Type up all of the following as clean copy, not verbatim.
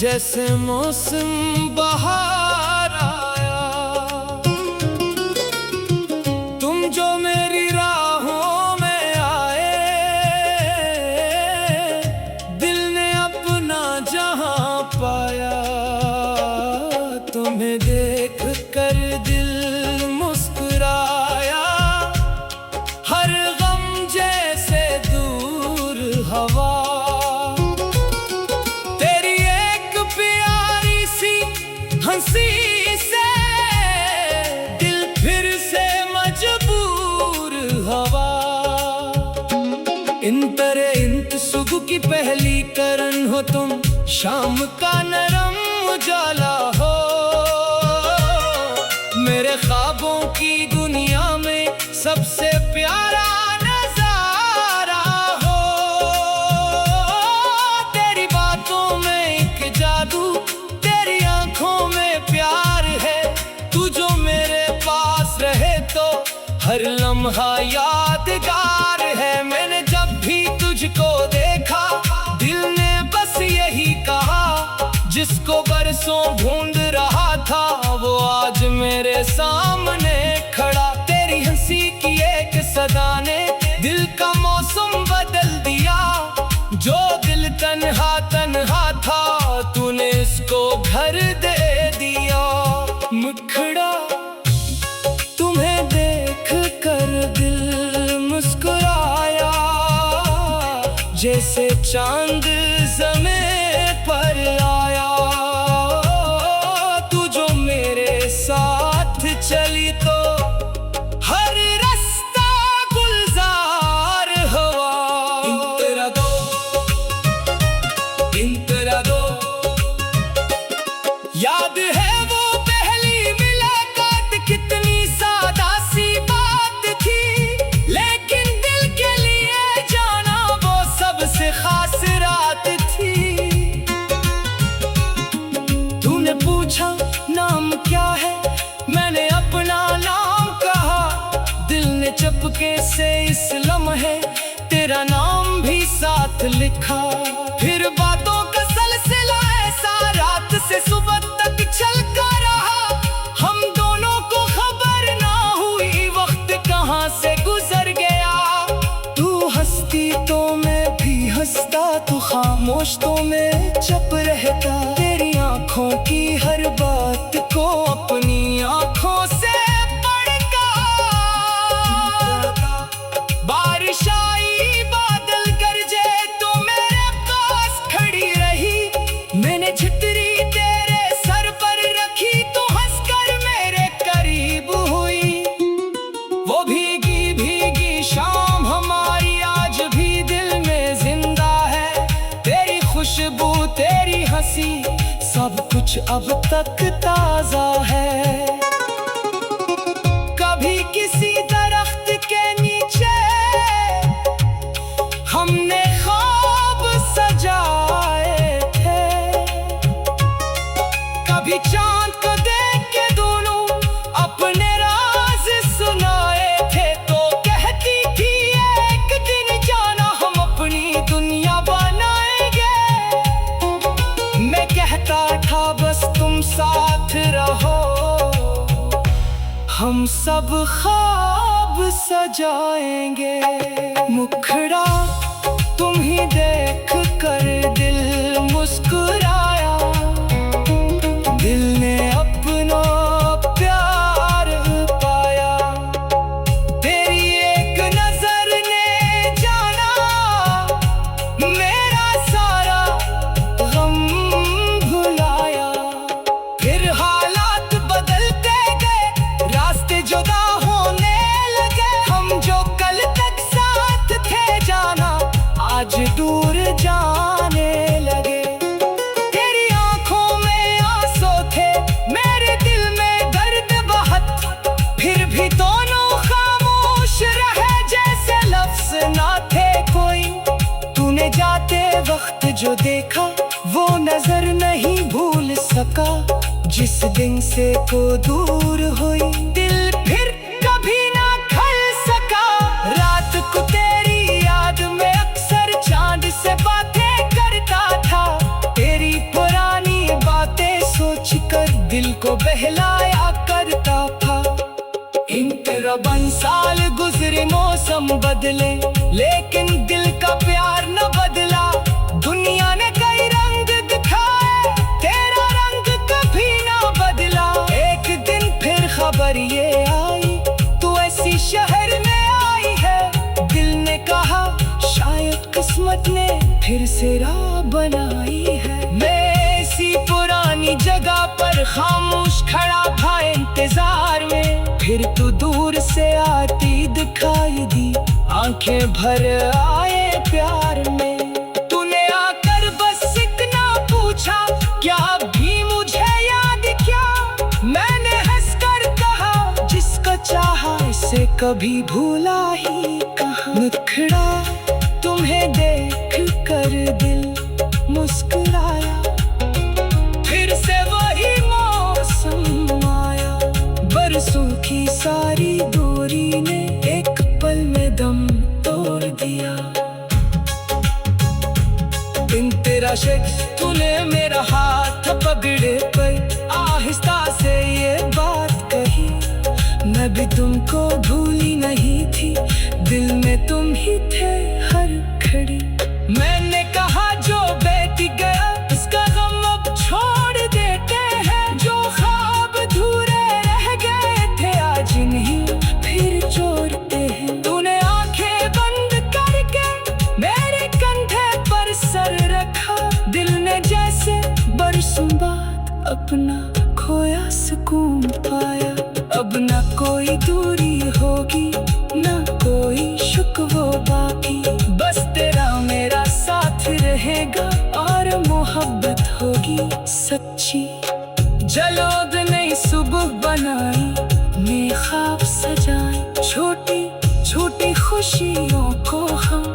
जैसे मौसम बहार आया। तुम जो मेरी राहों में आए, दिल ने अपना जहां पाया। तुम्हें देख कर दिल मुस्कुराया, हर गम जैसे दूर हवा। तेरी एक प्यारी सी हंसी से दिल फिर से मजबूर हवा। इंतरे इंत सुबह की पहली करन हो तुम, शाम का नरम उजाला हो। मेरे ख्वाबों की दुनिया में सबसे प्यारा नजारा हो। तेरी बातों में एक जादू, तेरी आंखों में प्यार है। तू जो मेरे पास रहे तो हर लम्हा यादगार है। मैंने जब भी तुझको देखा, दिल ने बस यही कहा, जिसको बरसों ढूंढ रहा था वो आज मेरे सामने खड़ा। तेरी हंसी की एक सदा ने दिल का मौसम बदल दिया। जो दिल तन्हा तन्हा था, तूने इसको घर दे दिया। मुखड़ा तुम्हें देख कर दिल मुस्कुराया, जैसे चांद ज़मीं पर आया। तू जो मेरे साथ चली तो हर रास्ता गुलजार हुआ। इंतरा दो, इंतरा दो। याद है वो पहली मुलाकात, कितनी सादा सी बात थी, लेकिन दिल के लिए जाना वो सबसे खास रात थी। तूने पूछा नाम क्या है, मैंने अपना नाम कहा। दिल ने चुपके से इस लम्हे तेरा नाम भी साथ लिखा। फिर बातों का सिलसिला ऐसा रात से सुबह तक चलता रहा। हम दोनों को खबर ना हुई वक्त कहाँ से गुजर गया। तू हंसती तो मैं भी हंसता, तू खामोश तो मैं चुप रहता। तेरी आंखों की हर बात को अपनी आंखों से पढ़कर, बारिश आई बादल गरजे तो मेरे पास खड़ी रही। मैंने छतरी तेरे सर पर रखी तो हंसकर मेरे करीब हुई। वो भीगी भीगी शाम हमारी आज भी दिल में जिंदा है। तेरी खुशबू तेरी हंसी सब कुछ अब तक ताजा है। कभी किसी दरख्त के नीचे हमने ख्वाब सजाए थे। कभी चांद को देख के दोनों अपने राज सुनाए थे। तो कहती थी एक दिन जाना हम अपनी दुनिया बनाएंगे। मैं कहता था बस तुम साथ रहो, हम सब ख्वाब सजाएंगे। मुखड़ा तुम ही देख कर दिल मुस्कुराया, दिल ने अपना प्यार पाया। तेरी एक नजर ने जाना मेरा सारा गम भुलाया। फिर हालात बदलते गए, रास्ते जुदा होने लगे। हम जो कल तक साथ थे जाना आज दूर जाने लगे। तेरी आंखों में आंसू थे, मेरे दिल में दर्द बहुत। फिर भी दोनों खामोश रहे जैसे लफ्ज ना थे कोई। तूने जाते वक्त जो देखा वो नजर नहीं भूल सका। जिस दिन से को दूर हुई दिल फिर कभी ना खल सका। रात को तेरी याद में अक्सर चांद से बातें करता था। तेरी पुरानी मौसम बदले लेकिन दिल का प्यार न बदला। दुनिया ने कई रंग दिखाए, तेरा रंग कभी ना बदला। एक दिन फिर खबर ये आई, तू ऐसी शहर में आई है। दिल ने कहा शायद किस्मत ने फिर से राह बनाई है। मैं इसी पुरानी जगह पर खामोश खड़ा था इंतजार में, फिर तू दूर से आती दिखाई दी, आंखें भर आए प्यार में। तूने आकर बस इतना पूछा, क्या भी मुझे याद क्या? मैंने हंसकर कहा, जिसका चाहा इसे कभी भूला ही कहाँ। मुखड़ा तुम्हें देख कर दिल मुस्कुराया, फिर से वही मौसम आया। बरसों की सारी दूरी ने एक पल में दम तोड़ दिया। इन तेरा शख्स तूने मेरा हाथ पकड़े पर आहिस्ता से ये बात कही। मैं भी तुमको भूली नहीं थी, दिल में तुम ही थे हर घड़ी। मैंने कहा जो बीत गया इसका गम अब छोड़ देते हैं, जो ख्वाब अधूरे रह गए थे आज इन्हीं फिर जोड़ते हैं। तूने आंखें बंद करके मेरे कंधे पर सर रखा, दिल ने जैसे बरसों बाद अपना खोया सुकून पाया। अब ना कोई दूरी होगी, ना कोई शुक्वा बाकी, बस तेरा मेरा साथ रहेगा और मोहब्बत होगी सच्ची। जलोद नई सुबह बनाई, नए ख्वाब सजाए, छोटी छोटी खुशियों को हम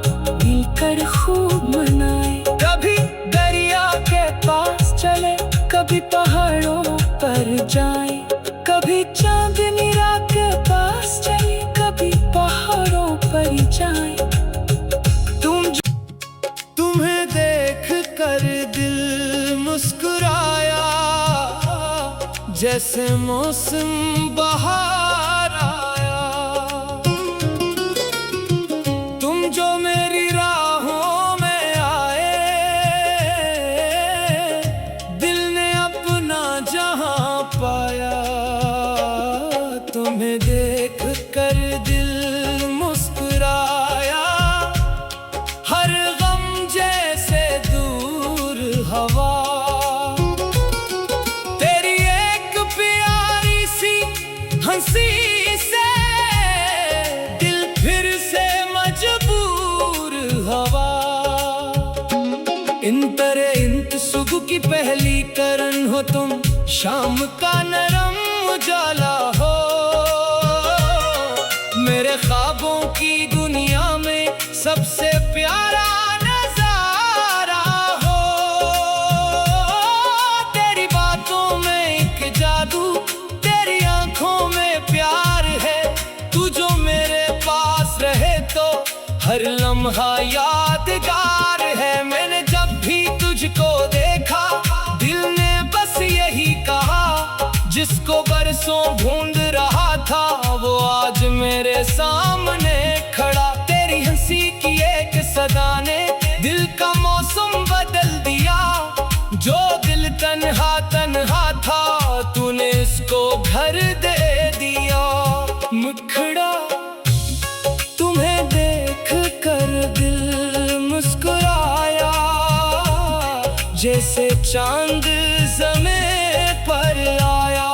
मिलकर खूब मनाए। कभी दरिया के पास चले, कभी पहाड़ों पर जाए, कभी चांदनी रात के पास चले, कभी पहाड़ों पर जाए। तुम्हें देख कर दिल मुस्कुराया, जैसे मौसम बहार आया। तुम जो मेरी राहों में आए, दिल ने अपना जहां पाया। तुम्हें देख कर दिल मुस्कुराया, हर गम जैसे दूर हवा। तेरी एक प्यारी सी हंसी से दिल फिर से मजबूर हवा। इंत सुबह की पहली करन हो तुम, शाम का नरम उजाला हो। मेरे ख्वाबों की दुनिया में सबसे प्यारा नजारा हो। तेरी बातों में एक जादू, तेरी आंखों में प्यार है। तू जो मेरे पास रहे तो हर लम्हा यादगार है। मैंने जब भी तुझको देखा, दिल ने बस यही कहा, जिसको बरसों ढूंढ रहा था वो आज मेरे सामने खड़ा। तेरी हंसी की एक सदा ने दिल का मौसम बदल दिया। जो दिल तन्हा तन्हा था, तूने इसको घर दे दिया। मुखड़ा तुम्हें देख कर दिल मुस्कुराया, जैसे चांद ज़मीं पर आया।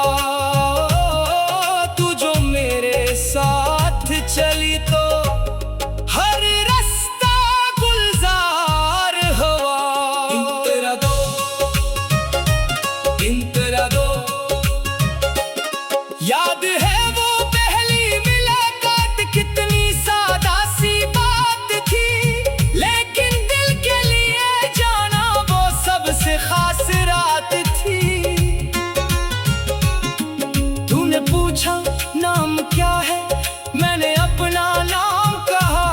तू जो मेरे साथ चली तो हर रास्ता गुलजार हुआ। इंतरा दो याद है वो पहली मुलाकात, कितनी सादा सी बात थी, लेकिन दिल के लिए जाना वो सबसे खास रात थी। तूने पूछा नाम क्या है, मैंने अपना नाम कहा।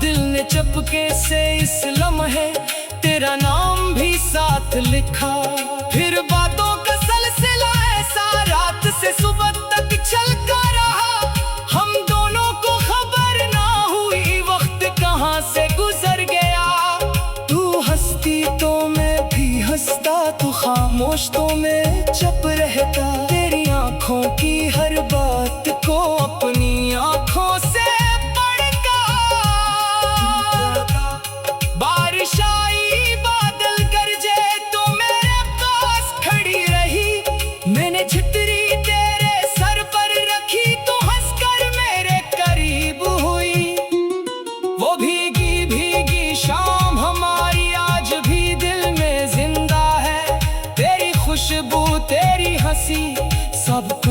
दिल ने चुपके से इस लम्हे तेरा नाम भी साथ लिखा। फिर बातों का सिलसिला ऐसा रात से सुबह तक चलता रहा, हम दोनों को खबर ना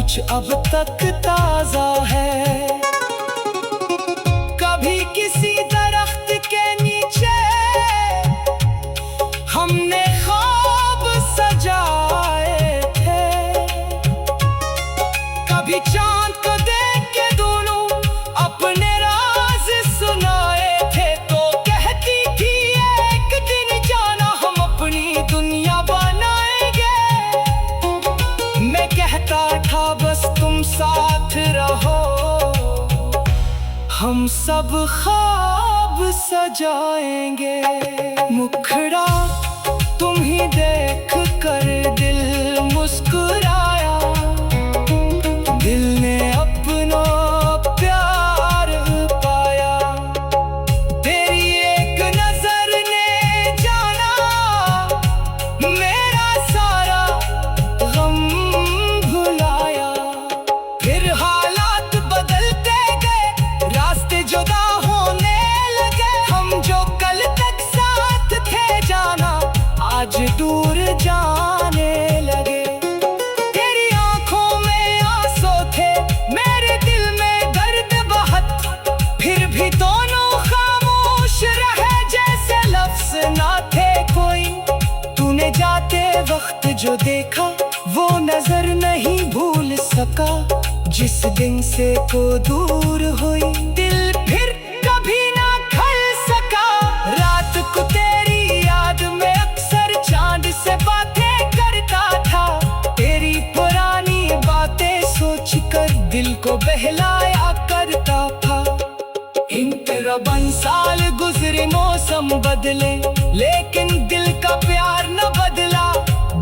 कुछ अब तक ताजा है। कभी किसी दरख्त के नीचे हमने ख्वाब सजाए थे, कभी चांद को देख के दोनों अपने राज सुनाए थे। तो कहती थी एक दिन जाना हम अपनी दुनिया बनाएंगे, मैं कहता था बस तुम साथ रहो, हम सब ख्वाब सजाएंगे। मुखड़ा तुम ही देख कर दिल मुस्कुराया, दिल ने अपना प्यार पाया। तेरी एक नजर ने जाना मेरा सारा गम भुलाया। फिर हालात बदलते गए, रास्ते जुदा होने लगे, हम जो कल तक साथ थे जाना आज दूर जाने लगे। तेरी आंखों में आंसू थे, मेरे दिल में दर्द बहुत, फिर भी दोनों खामोश रहे जैसे लफ्ज ना थे कोई। तूने जाते वक्त जो देखा वो नजर नहीं भूल सका, जिस दिन से को दूर हुई दिल फिर कभी ना खल सका। रात को तेरी याद में अक्सर चांद से बातें करता था, तेरी पुरानी बातें सोचकर दिल को बहलाया करता था। इन तिरपन साल गुजरे, मौसम बदले, लेकिन दिल का प्यार न बदला।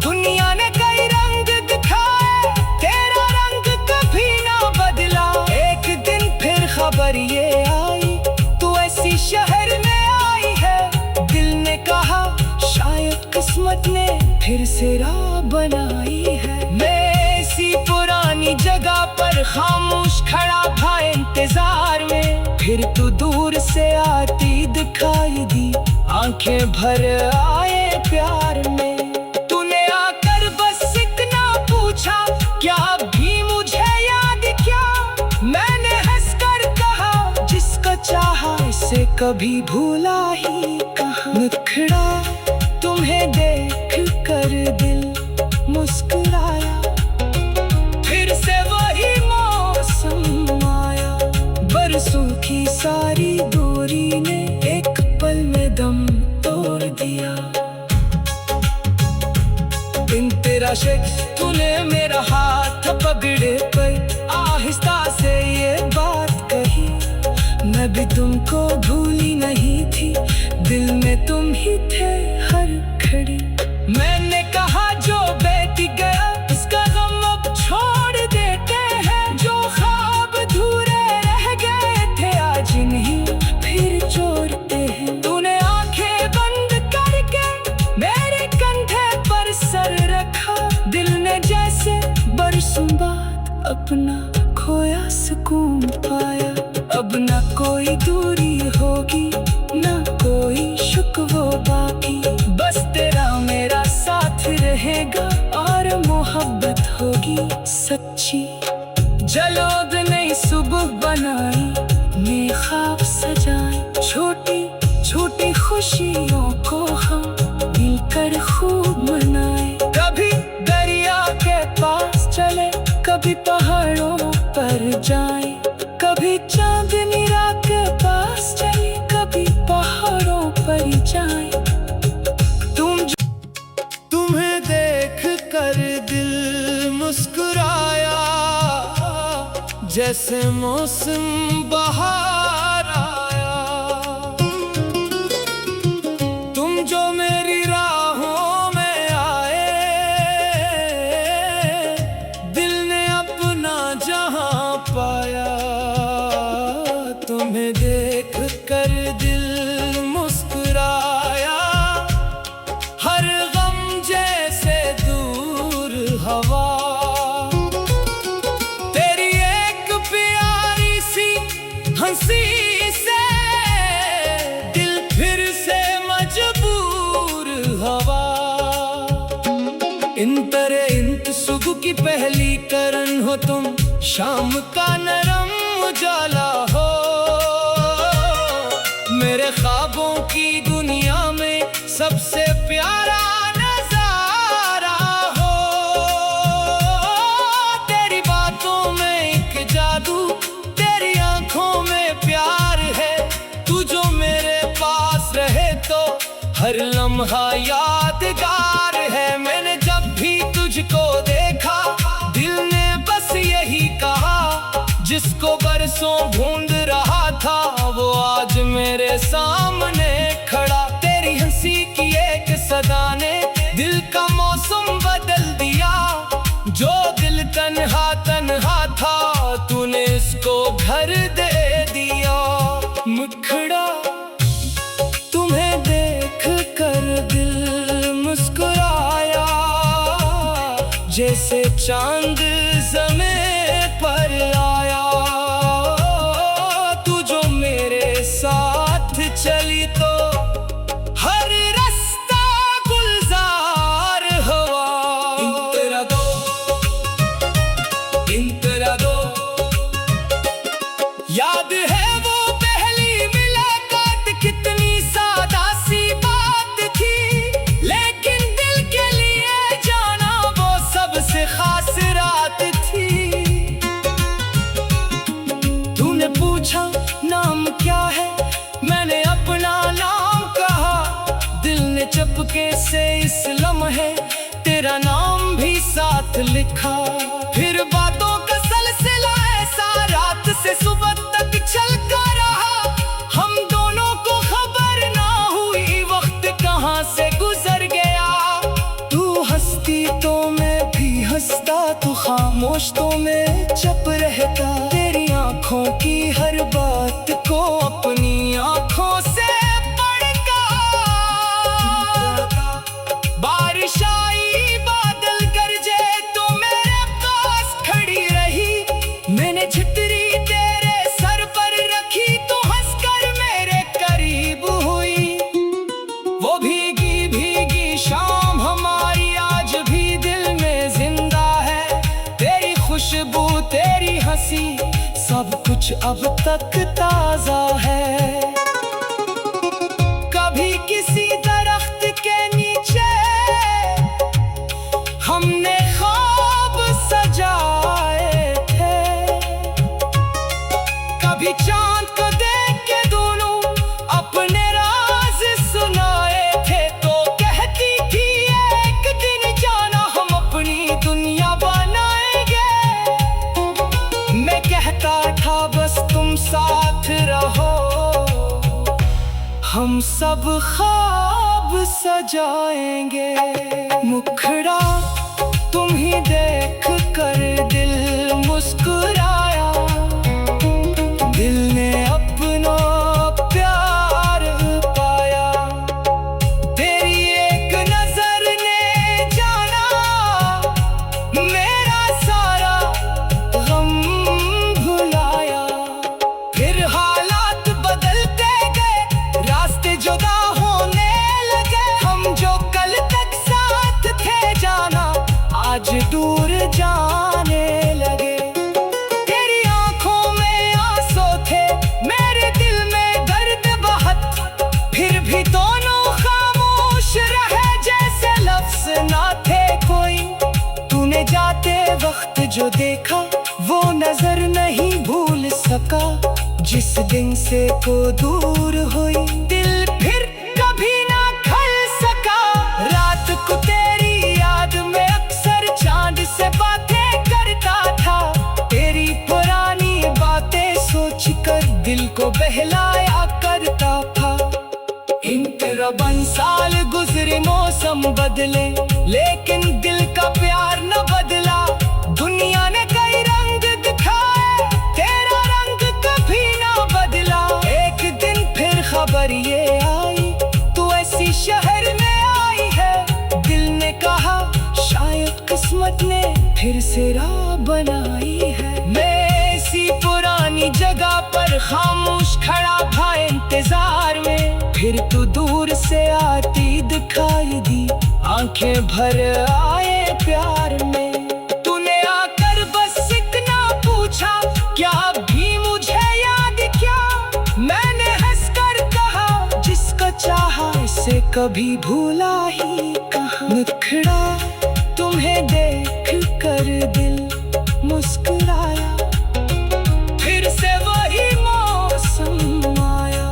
दुनिया ने कई रंग दिखाए, तेरा रंग कभी ना बदला। एक दिन फिर खबर ये आई, तू ऐसी शहर में आई है। दिल ने कहा शायद किस्मत ने फिर से राह बनाई है। मैं इसी पुरानी जगह पर खामोश खड़ा था इंतजार में, फिर तू दूर से आती दिखाई दी, आंखें भर आए प्यार में। तूने आकर बस इतना पूछा, क्या भी मुझे याद क्या? मैंने हंसकर कहा, जिसको चाहा इसे कभी भूला ही कहाँ। मुखड़ा तुम्हें देख कर दिल मुस्कुराया, फिर से वही मौसम आया। बरसों की सारी दूरी ने एक पल में दम तोड़ दिया। दिन तेरा शेख, तूने मेरा हाथ पकड़े पर आहिस्ता से ये बात कही, मैं भी तुमको भूली नहीं थी, दिल में तुम ही थे हर घड़ी। मैंने कहा जो बीत गया उसका गम अब छोड़ देते हैं, जो ख्वाब अधूरे रह गए थे आज नहीं फिर जोड़ते हैं। तूने आंखें बंद करके मेरे कंधे पर सर रखा, दिल ने जैसे बरसों बाद अपना खोया सुकून पाया। अब न कोई दूरी होगी, न कोई शिकवा बाकी, बस तेरा मेरा साथ रहेगा और मोहब्बत होगी सच्ची। जलोद नई सुबह बनाई, नए ख्वाब सजाए, छोटी छोटी खुशियों को हम मिलकर खूब मनाए। कभी दरिया के पास चले, कभी पहाड़ों पर जाए, कभी चांदनी रात के पास चले, कभी पहाड़ों पर जाए। तुम्हें देख कर दिल मुस्कुराया, जैसे मौसम बहार आया। तुम जो मेरी राहों में आए, दिल ने अपना जहां पाया। तुम्हें देख कर दिल मुस्कुराया, हर गम जैसे दूर हवा। तेरी एक प्यारी सी हंसी की पहली करन हो तुम, शाम का नरम उजाला हो। मेरे ख्वाबों की दुनिया में सबसे प्यारा नजारा हो। तेरी बातों में एक जादू, तेरी आंखों में प्यार है। तू जो मेरे पास रहे तो हर लम्हा यादगार है। मैंने जब भी तुझको देखा दिल ने बस यही कहा, जिसको बरसों ढूंढ रहा था वो आज मेरे सामने खड़ा। तेरी हंसी की एक सदा ने दिल का मौसम बदल दिया। जो दिल तन्हा तन्हा था तूने इसको घर दे दिया। मुखड़ा तुम्हें देख कर दिल मुस्कुराया, जैसे चांद ज़मीं पर आया। तू जो मेरे साथ चली तो हर रास्ता गुलजार हुआ। इंतरा दो, इंतरा दो, याद है वो पहली मुलाकात, कितनी सादा सी बात थी, लेकिन दिल के लिए जाना वो सबसे खास रात थी। तूने पूछा नाम क्या है, मैंने अपना नाम कहा। दिल ने चुपके से इस लम्हे तेरा नाम भी साथ लिखा। फिर बातों का सिलसिला ऐसा रात से सुबह तक चलता रहा। हम दोनों को खबर ना हुई वक्त कहाँ से गुजर गया। तू हंसती तो मैं भी हंसता, तू खामोश तो मैं चुप रहता। तेरी आंखों की हर बात को अपनी आंखों से पढ़कर बारिश आई बादल गरजे तो मेरे पास खड़ी रही। मैंने छतरी तेरे सर पर रखी तो हंसकर मेरे करीब हुई। वो भीगी भीगी शाम हमारी आज भी दिल में जिंदा है। तेरी खुशबू तेरी हंसी सब कुछ अब तक ताजा है। कभी किसी दरख्त के नीचे हमने ख्वाब सजाए थे, कभी चांद को देख के दोनों अपने राज सुनाए थे। तो कहती थी एक दिन जाना हम अपनी दुनिया बनाएंगे। मैं कहता था बस तुम साथ रहो, हम सब ख्वाब सजाएंगे। मुखड़ा तुम ही देख कर दिल मुस्कुराया, दिल ने अपना प्यार पाया। तेरी एक नजर ने जाना मेरा सारा गम भुलाया। फिर हालात बदलते गए, रास्ते जुदा होने लगे। हम जो कल तक साथ थे जाना आज दूर जाने लगे। तेरी आंखों में आंसू थे, मेरे दिल में दर्द बहुत। फिर भी दोनों खामोश रहे जैसे लफ्ज ना थे कोई। तूने जाते वक्त जो देखा वो नजर नहीं भूल सका। जिस दिन से को दूर हुई दिल फिर कभी ना खल सका। रात को तेरी याद में अक्सर चांद से बातें करता था। तेरी पुरानी बातें सोच कर दिल को बहलाया करता था। इंतरबन साल गुजरे मौसम बदले, लेकिन दिल का प्यार न बदला। दुनिया ने कई रंग दिखाए, तेरा रंग कभी ना बदला। एक दिन फिर खबर ये आई तू ऐसी शहर में आई है। दिल ने कहा शायद किस्मत ने फिर से राह बनाई है। मैं इसी पुरानी जगह पर खामोश खड़ा था इंतजार में। फिर तू दूर से आती दिखाई दी, आंखें भर आए प्यार में। तू से कभी भूला ही कहाँ। मुखड़ा तुम्हें देख कर दिल मुस्कुराया, फिर से वही मौसम आया।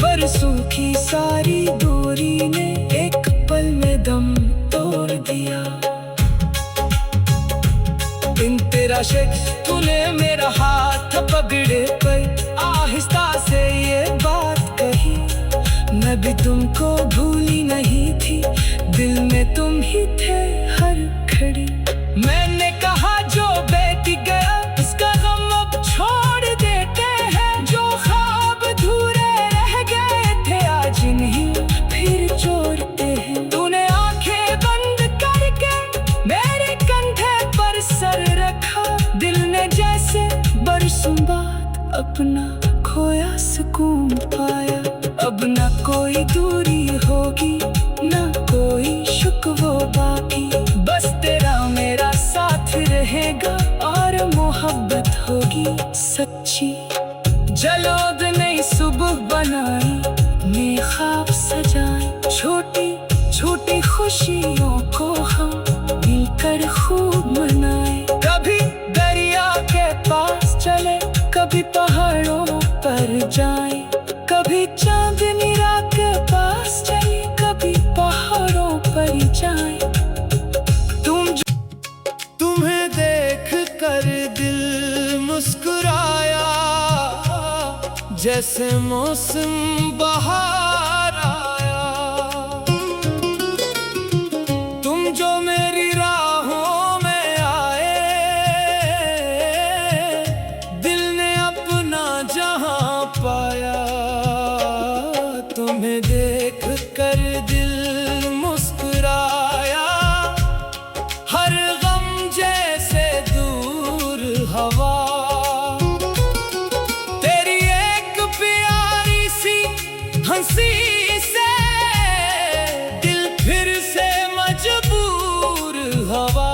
बरसों की सारी दूरी ने एक पल में दम तोड़ दिया। दिन तेरा शेख तूने मेरा हाथ पकड़े पर आहिस्ता से ये बात कही। मैं भी तुमको भूली नहीं थी, दिल में तुम ही थे हर घड़ी। मैंने कहा जो बीत गया उसका गम अब छोड़ देते हैं, जो ख्वाब अधूरे रह गए थे आज इन्हीं फिर जोड़ते हैं। तूने आंखें बंद करके मेरे कंधे पर सर रखा, दिल ने जैसे बरसों बाद अपना खोया सुकून पाया। अब न कोई दूरी होगी न कोई शिकवा बाकी, बस तेरा मेरा साथ रहेगा और मोहब्बत होगी सच्ची। जलोद नई सुबह बनाई, नए ख्वाब सजाए, छोटी छोटी खुशियों को हम मिलकर खूब मनाए। कभी दरिया के पास चले, कभी पहाड़ों पर जाए, कभी चांदनी रात के पास चले, कभी पहाड़ों पर जाए। तुम्हें देख कर दिल मुस्कुराया, जैसे मौसम बहार आया। तुम जो मेरी राहों में आए, दिल ने अपना जहां पाया। तुम्हें देख कर दिल मुस्कुराया, हर गम जैसे दूर हवा। तेरी एक प्यारी सी हंसी से दिल फिर से मजबूर हवा।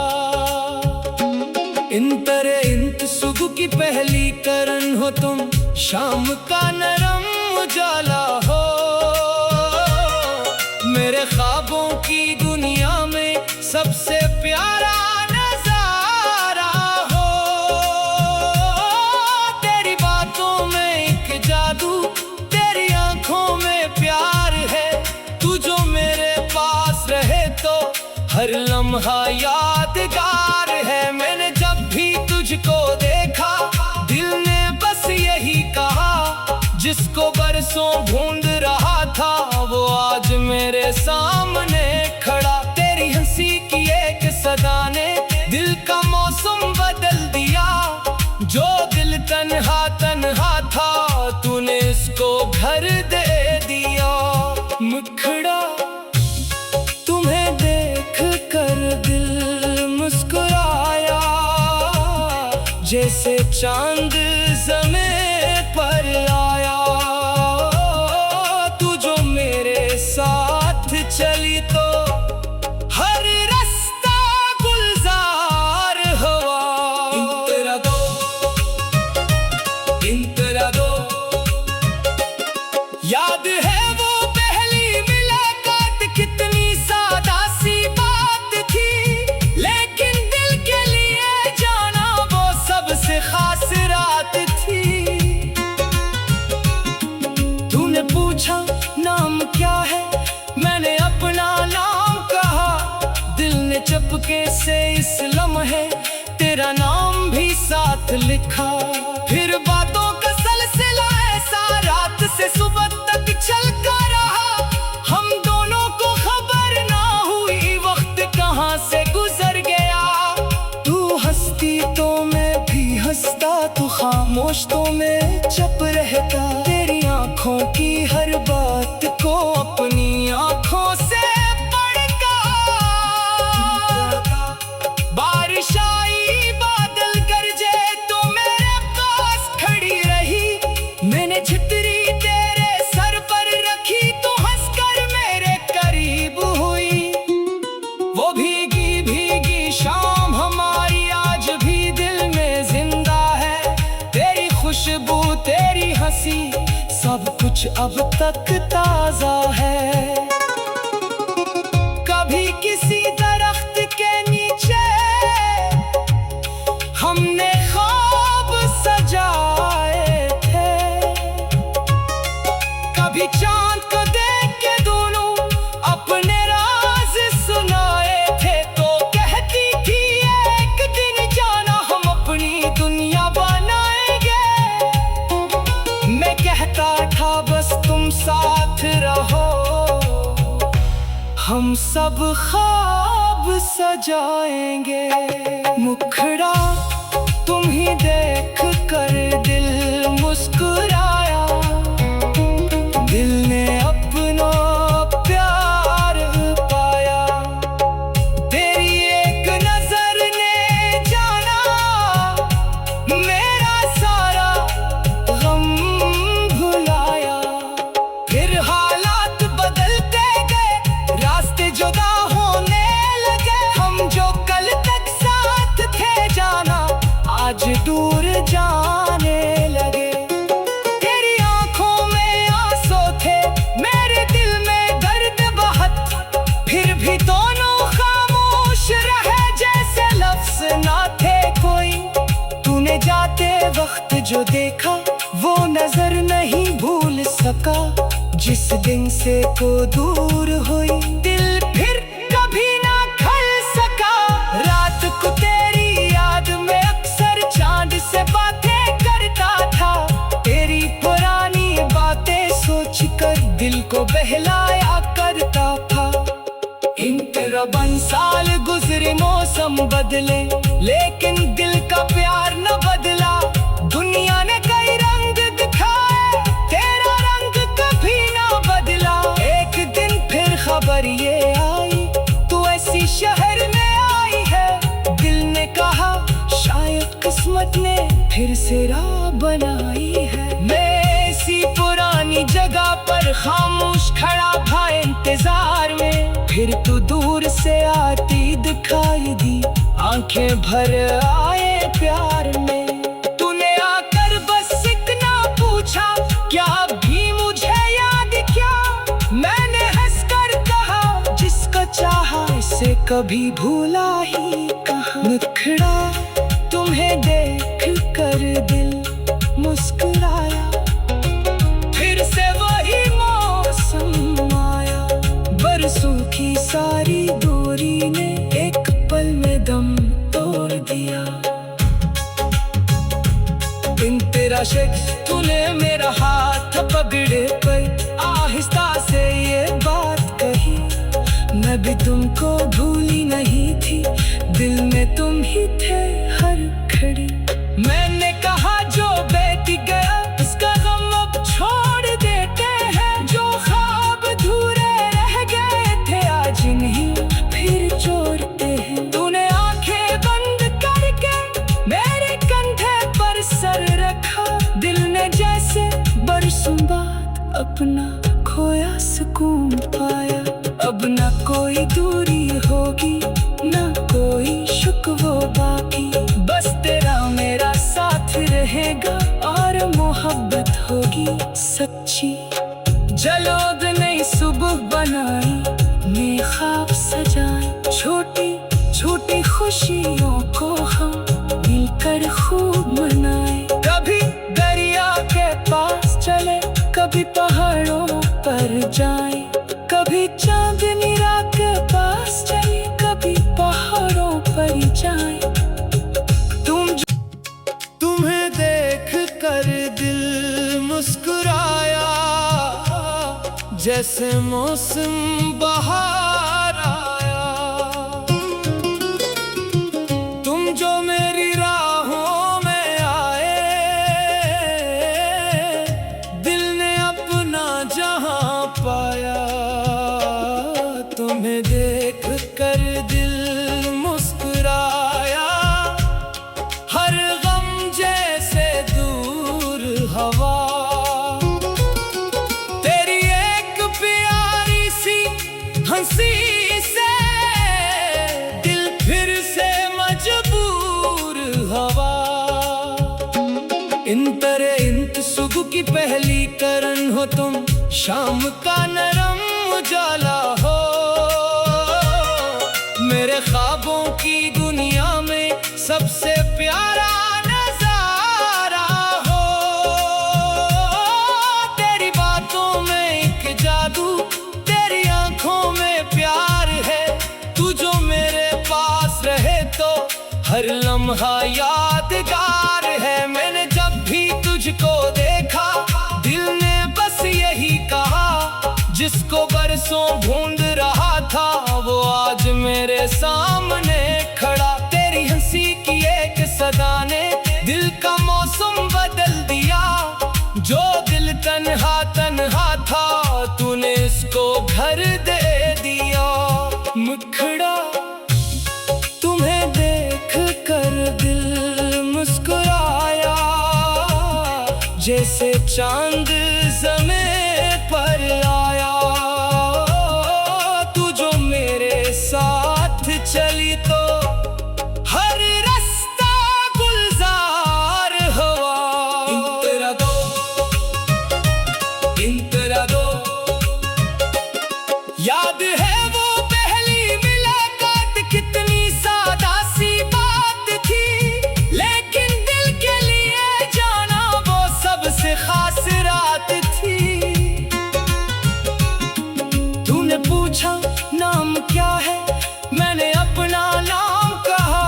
इंत सुबह की पहली करन हो तुम, शाम का नरम उजाला हो। मेरे ख्वाबों की दुनिया में सबसे प्यारा नजारा हो। तेरी बातों में एक जादू, तेरी आंखों में प्यार है। तू जो मेरे पास रहे तो हर लम्हा यादगार है। मैंने जब भी तुझको देखा दिल ने बस यही कहा, जिसको बरसों ढूंढ रहा था वो आज मेरे सामने खड़ा। तेरी हंसी की एक सदा ने दिल का मौसम बदल दिया। जो दिल तन्हा तन्हा था तूने इसको घर दे दिया। मुखड़ा तुम्हें देख कर दिल मुस्कुराया, जैसे चांद ज़मीं पर आया। तू जो मेरे साथ चली तो हर रास्ता गुलजार हुआ। इंतरा दो याद है वो पहली मुलाकात, कितनी सादा सी बात थी, लेकिन दिल के लिए जाना वो सबसे खास रात थी। तूने पूछा नाम क्या है, मैंने अपना नाम कहा। दिल ने चुपके से इस लम्हे तेरा नाम भी साथ लिखा। फिर बातों का सिलसिला ऐसा रात से सुबह तक चलता रहा। हम दोनों को खबर ना हुई वक्त कहाँ से गुजर गया। तू हंसती तो मैं भी हंसता, तू खामोश तो मैं चुप रहता। तेरी आंखों की हर बात को अपनी आंखों से बारिश आई बादल गरजे तो मेरे पास खड़ी रही। मैंने छतरी तेरे सर पर रखी तो हंसकर मेरे करीब हुई। वो भीगी भीगी शाम हमारी आज भी दिल में जिंदा है। तेरी खुशबू तेरी हंसी सब कुछ अब तक ताजा है। कभी चांद को देख के दोनों अपने राज सुनाए थे, तो कहती थी एक दिन जाना हम अपनी दुनिया बनाएंगे। मैं कहता था बस तुम साथ रहो, हम सब ख्वाब सजाएंगे। मुखड़ा तुम ही देख कर दिल मुस्कुराया, दिल ने अपना प्यार पाया। तेरी एक नजर ने जाना मेरा सारा गम भुलाया। फिर हालात बदलते गए, रास्ते जुदा होने लगे। हम जो कल तक साथ थे जाना आज दूर जाने लगे। तेरी आंखों में आंसू थे, मेरे दिल में दर्द बहुत, फिर भी दोनों खामोश रहे जैसे लफ्ज ना थे कोई। तूने जाते वक्त जो देखा वो नजर नहीं भूल सका, जिस दिन से को दूर हुई दिल फिर कभी ना खल सका। रात को तेरी याद में अक्सर चांद से बातें करता था, तेरी पुरानी बातें सोचकर दिल को बहलाया करता था। इन तिरपन साल गुजरे, मौसम बदले, लेकिन दिल का प्यार न बदला। दुनिया ने कई रंग दिखाए, तेरा रंग कभी ना बदला। एक दिन फिर खबर ये आई, तू ऐसी शहर में आई है। दिल ने कहा शायद किस्मत ने फिर से राह बनाई है। मैं इसी पुरानी जगह पर खामोश खड़ा था इंतजार में, फिर तू दूर से आती दिखाई दी, आंखें भर आए प्यार में। तूने आकर बस इतना पूछा, क्या भी मुझे याद क्या? मैंने हंसकर कहा, जिसको चाहा इसे कभी भूला ही कहाँ। मुखड़ा तुम्हें देख कर दिल मुस्कुराया, फिर से वही मौसम आया। बरसों की सारी दूरी ने एक पल में दम तोड़ दिया। दिन तेरा शेख, तूने मेरा हाथ पकड़े पर आहिस्ता से ये बात कही। मैं भी तुमको भूली नहीं थी, दिल में तुम ही थे हर घड़ी। मैंने कहा जो बीत गया उसका गम अब छोड़ देते हैं, जो ख्वाब अधूरे रह गए थे आज इन्हीं फिर जोड़ते हैं। तूने आंखें बंद करके मेरे कंधे पर सर रखा, दिल ने जैसे बरसों बाद अपना खोया सुकून पाया। अब न कोई दूरी होगी, न कोई शिकवा बाकी, बस तेरा मेरा साथ रहेगा और मोहब्बत होगी सच्ची। जलोद नई सुबह बनाई, नए ख्वाब सजाए, छोटी छोटी खुशियों को हम मिलकर खूब मनाए। कभी दरिया के पास चले, कभी पहाड़ों पर जाए, कभी चांदनी रात के पास चले, कभी पहाड़ों पर जाए। तुम्हें देख कर दिल मुस्कुराया, जैसे मौसम बहार आया। तुम जो मेरी राहों में आए, दिल ने अपना जहां पाया। तुम्हें देख कर दिल मुस्कुराया, हर गम जैसे दूर हवा। तेरी एक प्यारी सी हंसी से दिल फिर से मजबूर हवा। इंत सुबह की पहली करन हो तुम, शाम का नरम उजाला हो। मेरे ख्वाबों की दुनिया में सबसे प्यारा नजारा हो। तेरी बातों में लम्हा यादगार है। मैंने जब भी तुझको देखा दिल ने बस यही कहा, जिसको बरसों ढूंढ रहा था वो आज मेरे सामने खड़ा। तेरी हंसी की एक सदा ने दिल का मौसम बदल दिया, जो दिल तन्हा तन्हा था तूने इसको घर दे दिया। मुखड़ा तुम्हें देख कर दिल मुस्कुराया, जैसे चांद ज़मीं पर आया। तू जो मेरे साथ चली तो हर रास्ता गुलजार हुआ। इंतरा दो याद है वो पहली मुलाकात, कितनी सादा सी बात थी, लेकिन दिल के लिए जाना वो सबसे खास रात थी। तूने पूछा नाम क्या है, मैंने अपना नाम कहा,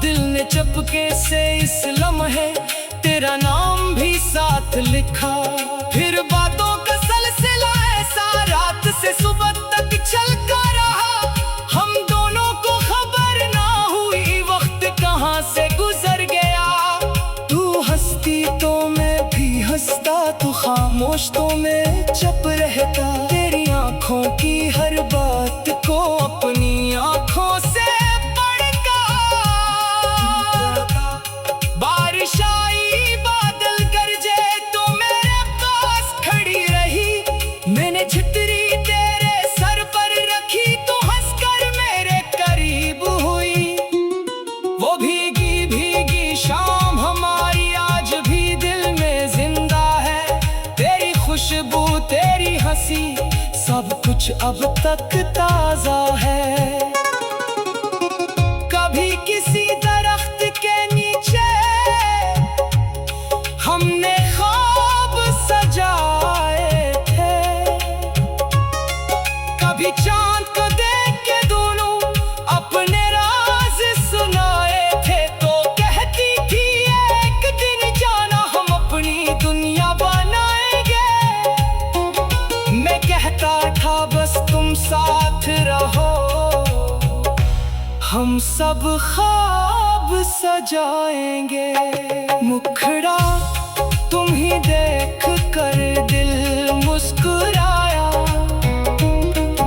दिल ने चुपके से इस लम्हे तेरा नाम भी साथ लिखा। फिर बातों का सिलसिला ऐसा रात से सुबह तक चलता रहा, हम दोनों को खबर ना हुई वक्त कहाँ से गुजर गया। तू हंसती तो मैं भी हंसता, तू खामोश तो मैं चुप रहता। तेरी आंखों की हर बात को अपनी आंखों से पढ़कर, बारिश आई बादल गरजे तो मेरे पास खड़ी रही। मैंने छतरी तेरे सर पर रखी तो हंसकर मेरे करीब हुई। वो भीगी भीगी शाम हमारी आज भी दिल में जिंदा है। तेरी खुशबू तेरी हंसी सब कुछ अब तक ताजा है। कभी किसी दरख्त के नीचे हमने ख्वाब सजाए थे, कभी चांद को देख के दोनों अपने राज सुनाए थे। तो कहती थी एक दिन जाना हम अपनी दुनिया बनाएंगे, मैं कहता था बस तुम साथ रहो, हम सब ख्वाब सजाएंगे। मुखड़ा तुम ही देख कर दिल मुस्कुराया,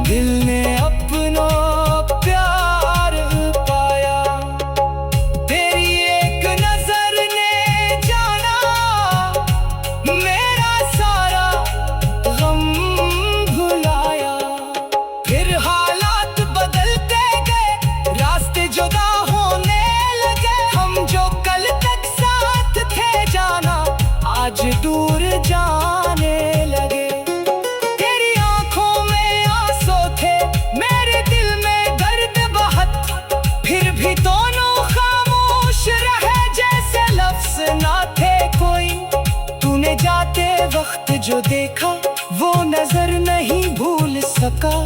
दिल ने अपना प्यार पाया। तेरी एक नजर ने जाना मेरा सारा गम भुलाया। फिर हालात बदलते गए, रास्ते जुदा होने लगे, हम जो कल तक साथ थे जाना आज दूर जाने लगे। तेरी आंखों में आंसू थे, मेरे दिल में दर्द बहुत, फिर भी दोनों खामोश रहे जैसे लफ्ज ना थे कोई। तूने जाते वक्त जो देखा वो नजर नहीं भूल सका,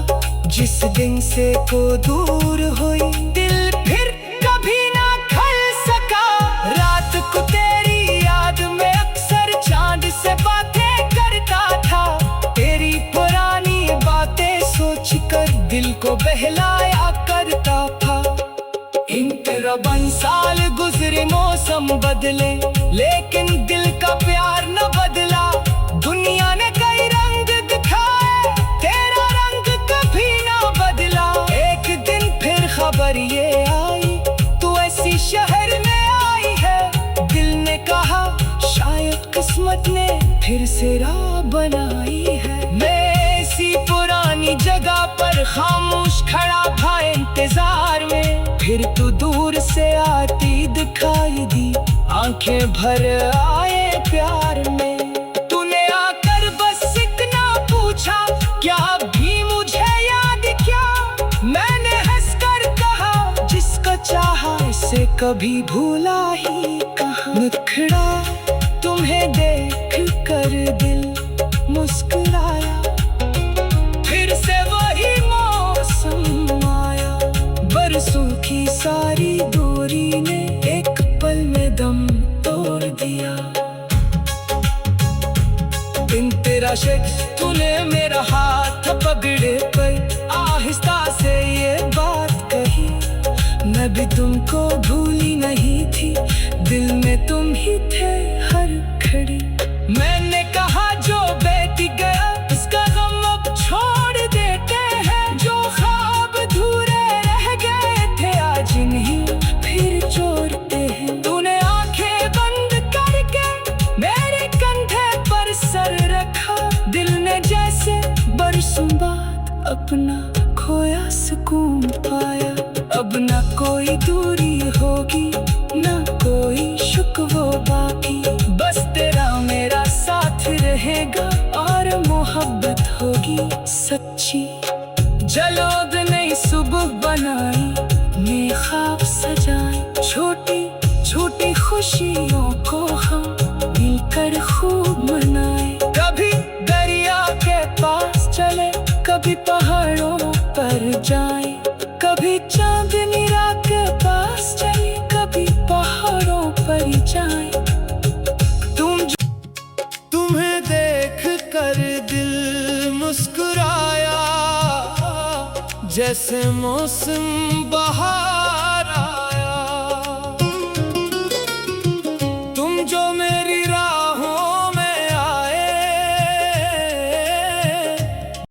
जिस दिन से को दूर हुई दिल फिर कभी ना खल सका। रात को तेरी याद में अक्सर चांद से बातें करता था, तेरी पुरानी बातें सोच कर दिल को बहलाया करता था। इंतरबन साल गुजरे मौसम बदले, लेकिन दिल का प्यार न बदला। दुनिया ने कई रंग दिखाए, तेरा रंग कभी ना बदला। एक दिन फिर खबर ये आई तू ऐसी शहर में आई है, दिल ने कहा शायद किस्मत ने फिर से राह बनाई है। मैं इसी पुरानी जगह पर खामोश खड़ा था इंतजार में, फिर तू दूर से आती दिखाई दी, आंखें भर आए प्यार में। तूने आकर बस इतना पूछा क्या भी मुझे याद क्या, मैंने हंसकर कहा जिसको चाहा इसे कभी भूला ही कहा। मुखड़ा तुम्हें देख कर दिल मुस्कुराया, फिर से वही मौसम आया, बरसों की सारी दूरी ने एक आशिक तूने मेरा हाथ पकड़े पर आहिस्ता से ये बात कही, मैं भी तुमको भूली नहीं थी, दिल में तुम ही थे हर घड़ी। मैंने कहा जो बेटी गया उसका गम अब छोड़ देते हैं, जो ख्वाब अधूरे रह गए थे आज इन्हीं फिर जोड़ते हैं। तूने आंखें बंद करके मेरे कंधे पर सर रखा, दिल ने जैसे बरसों बाद अपना खोया सुकून पाया। अब ना कोई दूरी होगी ना कोई शिकवा बाकी, बस तेरा मेरा साथ रहेगा और मोहब्बत होगी सच्ची। जलोद नई सुबह बनाई, नए ख्वाब सजाए, छोटी छोटी खुशियों को हम मिलकर खूब मनाए। कभी दरिया के पास चले, कभी पहाड़ों पर जाए, कभी चांदनी रात के पास चले, कभी पहाड़ों पर जाए। तुम्हें देख कर दिल मुस्कुराया, जैसे मौसम बहार